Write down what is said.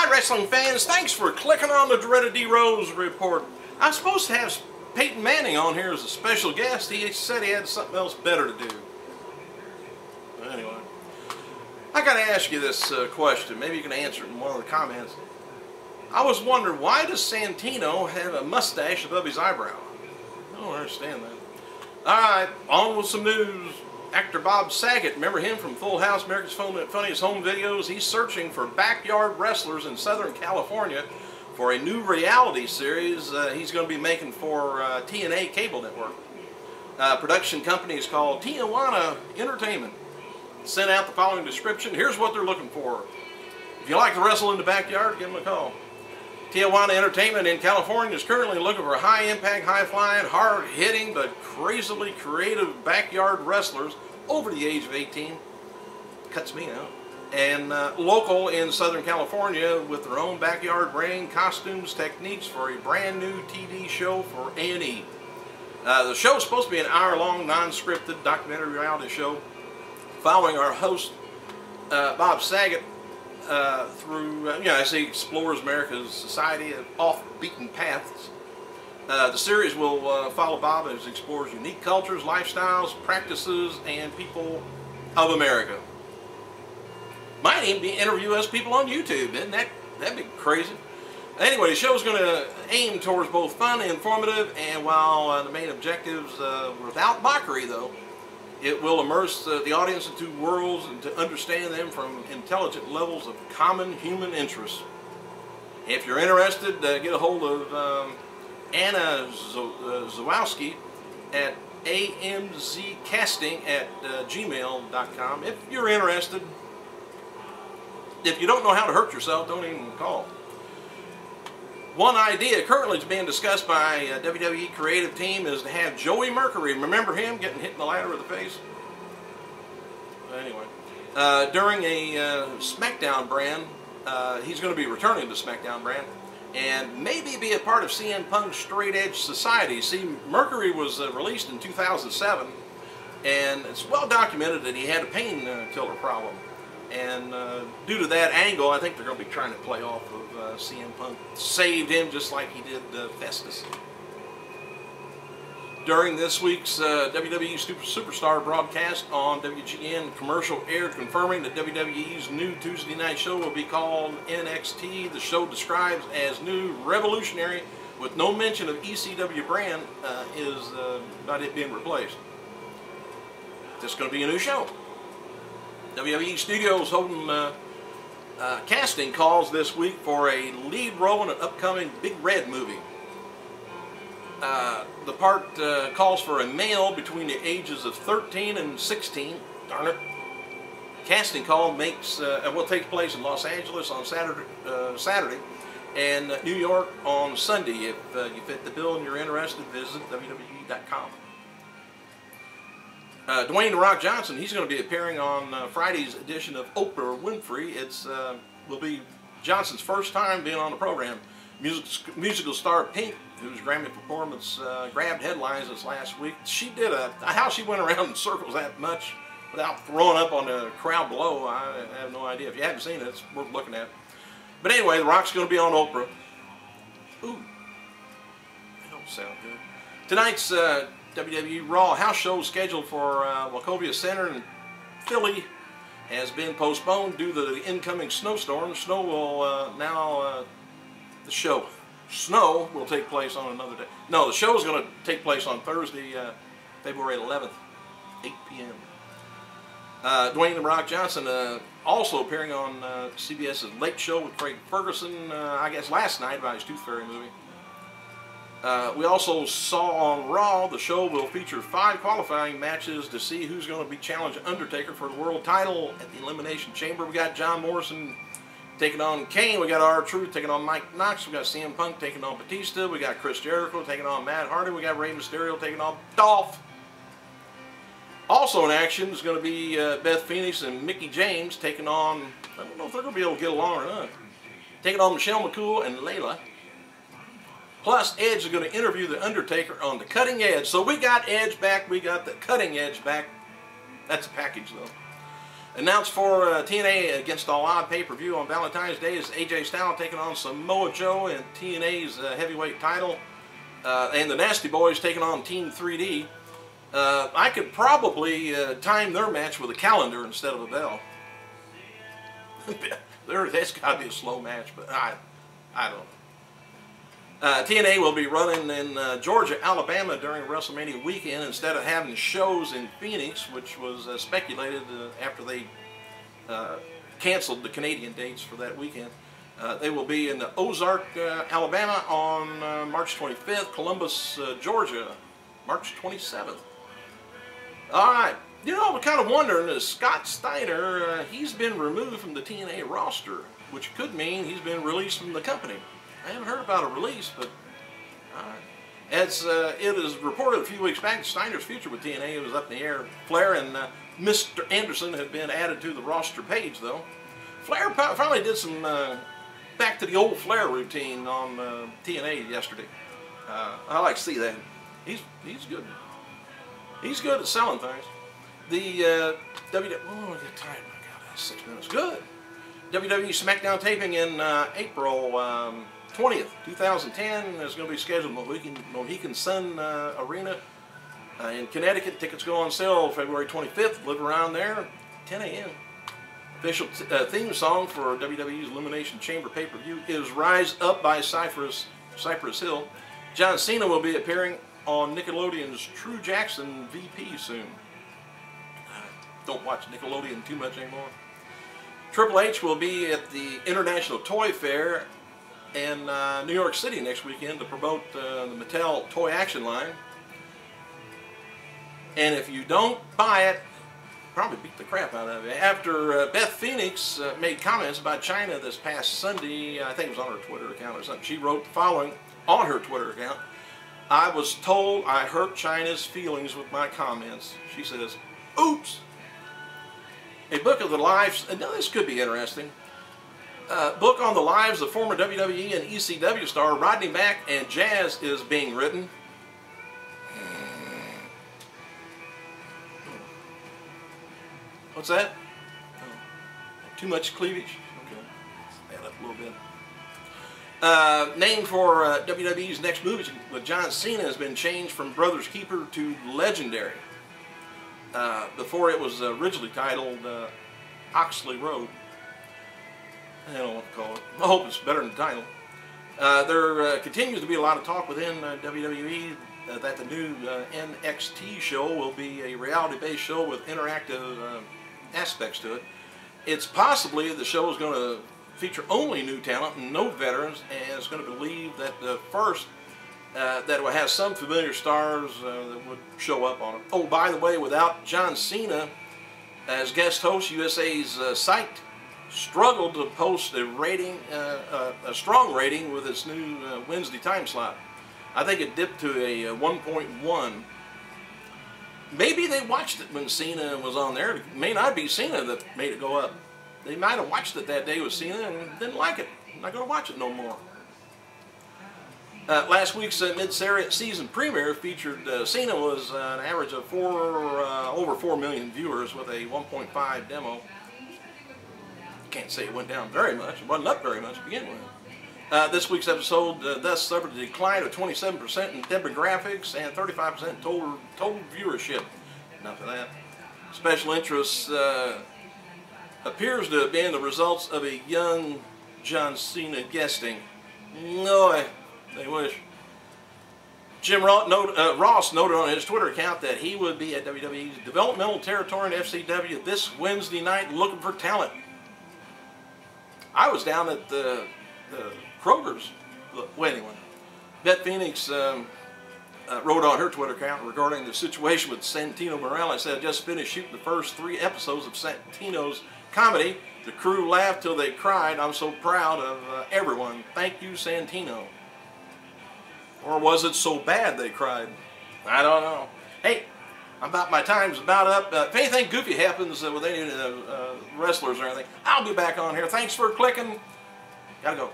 Hi wrestling fans, thanks for clicking on the dreaded D Rose report. I was supposed to have Peyton Manning on here as a special guest. He said he had something else better to do. Anyway, I gotta ask you this question. Maybe you can answer it in one of the comments. I was wondering, why does Santino have a mustache above his eyebrow? I don't understand that. Alright, on with some news. Actor Bob Saget, remember him from Full House, America's Funniest Home Videos? He's searching for backyard wrestlers in Southern California for a new reality series he's going to be making for TNA cable network. Production company is called tna.MTS. Sent out the following description. Here's what they're looking for. If you like to wrestle in the backyard, give them a call. Tijuana Entertainment in California is currently looking for high-impact, high-flying, hard-hitting, but crazily creative backyard wrestlers over the age of 18. Cuts me out. And local in Southern California with their own backyard ring, costumes, techniques for a brand new TV show for A&E. The show is supposed to be an hour-long, non-scripted documentary reality show following our host, Bob Saget, through, as he explores America's society of off-beaten paths. The series will follow Bob as he explores unique cultures, lifestyles, practices, and people of America. Might even interview us people on YouTube. That'd be crazy. Anyway, the show's going to aim towards both fun and informative, and while the main objectives without mockery, though, it will immerse the audience into worlds and to understand them from intelligent levels of common human interest. If you're interested, get a hold of Anna Zawowski at amzcasting@gmail.com. If you're interested, if you don't know how to hurt yourself, don't even call. One idea currently being discussed by WWE creative team is to have Joey Mercury. Remember him getting hit in the ladder of the face? Anyway, during a SmackDown brand, he's going to be returning to SmackDown brand and maybe be a part of CM Punk's Straight Edge Society. See, Mercury was released in 2007, and it's well documented that he had a painkiller problem. And due to that angle, I think they're going to be trying to play off of CM Punk. Saved him just like he did Festus. During this week's WWE Superstar broadcast on WGN, commercial aired confirming that WWE's new Tuesday night show will be called NXT. The show describes as new, revolutionary, with no mention of ECW brand is not it being replaced. This is going to be a new show. WWE Studios holding casting calls this week for a lead role in an upcoming Big Red movie. The part calls for a male between the ages of 13 and 16. Darn it. Casting call will take place in Los Angeles on Saturday and New York on Sunday. If you fit the bill and you're interested, visit WWE.com. Dwayne "The Rock" Johnson, he's going to be appearing on Friday's edition of Oprah Winfrey. Will be Johnson's first time being on the program. Musical star Pink, whose Grammy performance grabbed headlines this last week, she did how she went around in circles that much without throwing up on the crowd below. I have no idea. If you haven't seen it, it's worth looking at. But anyway, The Rock's going to be on Oprah. Ooh, that don't sound good. Tonight's WWE Raw house show scheduled for Wachovia Center in Philly has been postponed due to the incoming snowstorm. Snow will take place on another day. No, the show is going to take place on Thursday, February 11th, 8 p.m. Dwayne "The Rock" Johnson also appearing on CBS's Late Show with Craig Ferguson, I guess last night, about his Tooth Fairy movie. We also saw on Raw, the show will feature 5 qualifying matches to see who's going to be challenging Undertaker for the world title at the Elimination Chamber. We got John Morrison taking on Kane. We got R-Truth taking on Mike Knox. We got CM Punk taking on Batista. We got Chris Jericho taking on Matt Hardy. We got Rey Mysterio taking on Dolph. Also in action is going to be Beth Phoenix and Mickie James taking on, I don't know if they're going to be able to get along or not, taking on Michelle McCool and Layla. Plus, Edge is going to interview The Undertaker on The Cutting Edge. So we got Edge back, we got The Cutting Edge back. That's a package, though. Announced for TNA Against All Odds pay-per-view on Valentine's Day is AJ Styles taking on Samoa Joe in TNA's heavyweight title. And the Nasty Boys taking on Team 3D. I could probably time their match with a calendar instead of a bell. That's got to be a slow match, but I don't know. TNA will be running in Georgia, Alabama during WrestleMania weekend instead of having shows in Phoenix, which was speculated after they canceled the Canadian dates for that weekend. They will be in Ozark, Alabama on March 25th, Columbus, Georgia, March 27th. All right. You know, I'm kind of wondering, is Scott Steiner, he's been removed from the TNA roster, which could mean he's been released from the company. I haven't heard about a release, but as it is reported a few weeks back, Steiner's future with TNA was up in the air. Flair and Mr. Anderson had been added to the roster page, though. Flair finally did some back to the old Flair routine on TNA yesterday. I like to see that. He's good. He's good at selling things. The oh, I got time. I got 6 minutes. Good. WWE SmackDown taping in April 20th, 2010 is going to be scheduled at Mohegan Sun Arena in Connecticut. Tickets go on sale February 25th. Live around there, 10 a.m. Official theme song for WWE's Elimination Chamber pay-per-view is Rise Up by Cypress Hill. John Cena will be appearing on Nickelodeon's True Jackson VP soon. Don't watch Nickelodeon too much anymore. Triple H will be at the International Toy Fair in New York City next weekend to promote the Mattel toy action line. And if you don't buy it, probably beat the crap out of you. After Beth Phoenix made comments about Chyna this past Sunday, I think it was on her Twitter account or something, she wrote the following on her Twitter account: "I was told I hurt Chyna's feelings with my comments." She says, "Oops." A book of the lives, now this could be interesting. Book on the lives of former WWE and ECW star Rodney Mack and Jazz is being written. What's that? Oh, too much cleavage? Okay, add up a little bit. Name for WWE's next movie with John Cena has been changed from Brothers Keeper to Legendary. Before it was originally titled Oxley Road. I don't know what to call it. I hope it's better than the title. There continues to be a lot of talk within WWE that the new NXT show will be a reality-based show with interactive aspects to it. It's possibly the show is going to feature only new talent and no veterans, and it's going to believe that first that it will have some familiar stars that would show up on it. Oh, by the way, without John Cena as guest host, USA's site struggled to post a rating, a strong rating with its new Wednesday time slot. I think it dipped to a 1.1. Maybe they watched it when Cena was on there. It may not be Cena that made it go up. They might have watched it that day with Cena and didn't like it. I'm not going to watch it no more. Last week's mid-season premiere featured Cena was an average of over 4 million viewers with a 1.5 demo. Can't say it went down very much. It wasn't up very much to begin with. This week's episode thus suffered a decline of 27% in demographics and 35% in total viewership. Enough of that. Special interest appears to have been the results of a young John Cena guesting. No, they wish. Jim Ross noted on his Twitter account that he would be at WWE's developmental territory in FCW this Wednesday night looking for talent. I was down at the Kroger's. Well, anyway, Beth Phoenix wrote on her Twitter account regarding the situation with Santino Marella. I said, I just finished shooting the first 3 episodes of Santino's comedy. The crew laughed till they cried. I'm so proud of everyone. Thank you, Santino. Or was it so bad they cried? I don't know. Hey, my time's about up. If anything goofy happens with any wrestlers or anything, I'll be back on here. Thanks for clicking. Gotta go.